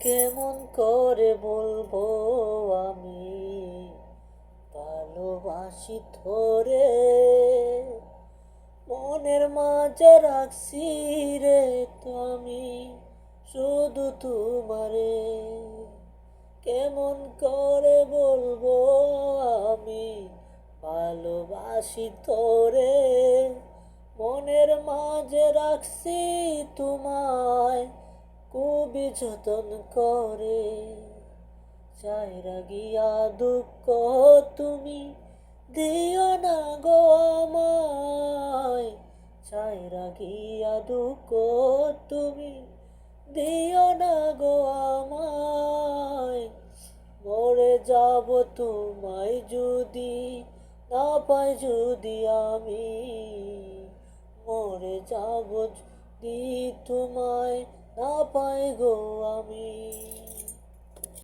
কেমন করে বলবো আমি ভালোবাসি তোরে, মনের মাঝে রাখছি রে তো আমি শুধু তোমারে। কেমন করে বলবো আমি ভালোবাসি তোরে, মনের মাঝে রাখছি তোমায় খুবই যতন করে। চাইরা গিয়া দুঃখ তুমি দিও না গো আমায়, চাইরা গিয়া দুঃখ তুমি দিও না গো আমায়। মরে যাব তোমায় যদি না পাই যদি আমি, মরে যাব যদি তোমায় না পাই গো আমি।